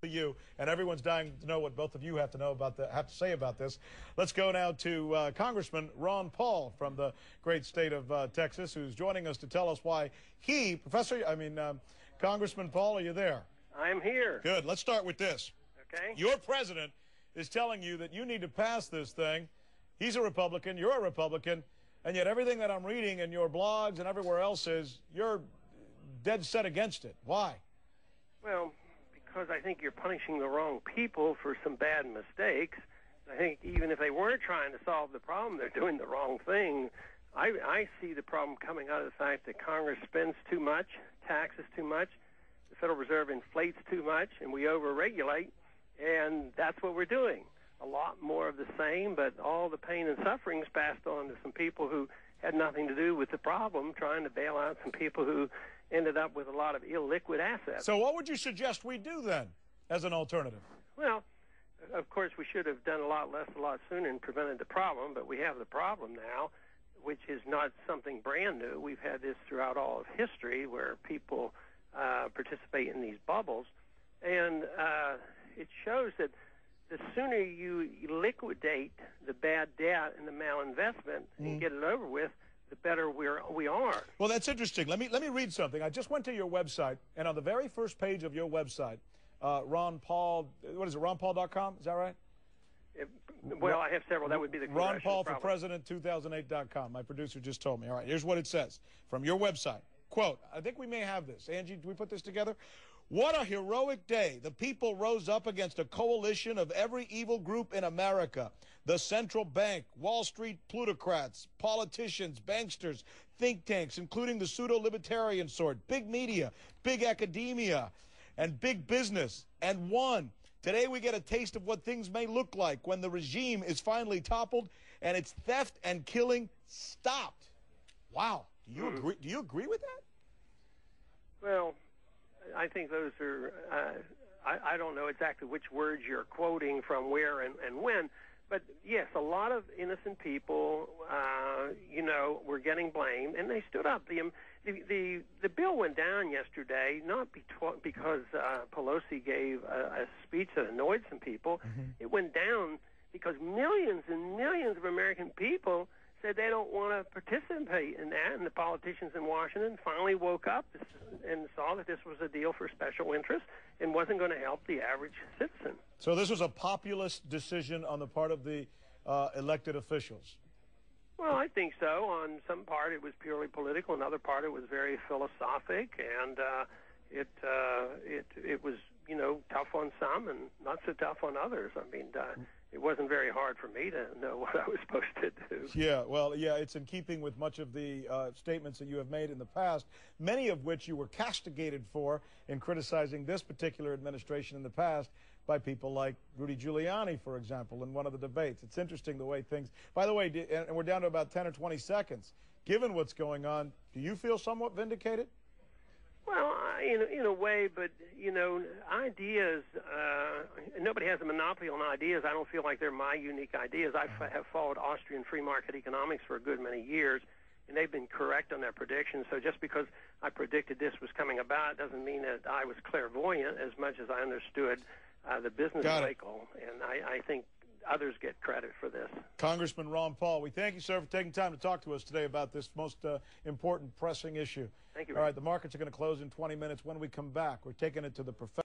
you, and everyone's dying to know what both of you have to say about this. Let's go now to Congressman Ron Paul from the great state of Texas, who's joining us to tell us why he, Congressman Paul, are you there? I'm here. Good. Let's start with this. Okay. Your president is telling you that you need to pass this thing. He's a Republican, you're a Republican, and yet everything that I'm reading in your blogs and everywhere else is you're dead set against it. Why? Well, because I think you're punishing the wrong people for some bad mistakes. I think even if they weren't trying to solve the problem, they're doing the wrong thing. I see the problem coming out of the fact that Congress spends too much, taxes too much, the Federal Reserve inflates too much, and we overregulate, and that's what we're doing. A lot more of the same, but all the pain and suffering is passed on to some people who had nothing to do with the problem, trying to bail out some people who ended up with a lot of illiquid assets. So what would you suggest we do then as an alternative? Well, of course, we should have done a lot less, a lot sooner and prevented the problem, but we have the problem now, which is not something brand new. We've had this throughout all of history where people participate in these bubbles, and it shows that the sooner you liquidate the bad debt and the malinvestment and get it over with, the better we are. Well, that's interesting. Let me read something. I just went to your website, and on the very first page of your website, Ron Paul, what is it, ronpaul.com? Is that right? Well, I have several. That would be the Ron Paul for President 2008.com. My producer just told me. All right, here's what it says from your website. Quote, I think we may have this. Angie, do we put this together? What a heroic day. The people rose up against a coalition of every evil group in America. The central bank, Wall Street plutocrats, politicians, banksters, think tanks, including the pseudo-libertarian sort, big media, big academia, and big business, and won. Today we get a taste of what things may look like when the regime is finally toppled and its theft and killing stopped. Wow. Do you agree? Do you agree with that? Well, I think those are, I don't know exactly which words you're quoting from where and when, but yes, a lot of innocent people, were getting blamed, and they stood up. The bill went down yesterday, not because Pelosi gave a speech that annoyed some people. It went down because millions and millions of American people said they don't want to participate in that, and the politicians in Washington finally woke up and saw that this was a deal for special interest and wasn't going to help the average citizen. So this was a populist decision on the part of the elected officials? Well, I think so. On some part it was purely political, another part it was very philosophic, and it was, tough on some and not so tough on others. I mean, it wasn't very hard for me to know what I was supposed to do. Yeah, well, yeah, it's in keeping with much of the statements that you have made in the past, many of which you were castigated for in criticizing this particular administration in the past by people like Rudy Giuliani, for example, in one of the debates. It's interesting the way things, by the way, and we're down to about 10 or 20 seconds. Given what's going on, do you feel somewhat vindicated? Well, in a way, but, ideas, nobody has a monopoly on ideas. I don't feel like they're my unique ideas. I have followed Austrian free market economics for a good many years, and they've been correct on their predictions. So just because I predicted this was coming about doesn't mean that I was clairvoyant as much as I understood the business cycle. And I think others get credit for this. Congressman Ron Paul, we thank you, sir, for taking time to talk to us today about this most important, pressing issue. Thank you. All right, the markets are going to close in 20 minutes. When we come back, we're taking it to the professional.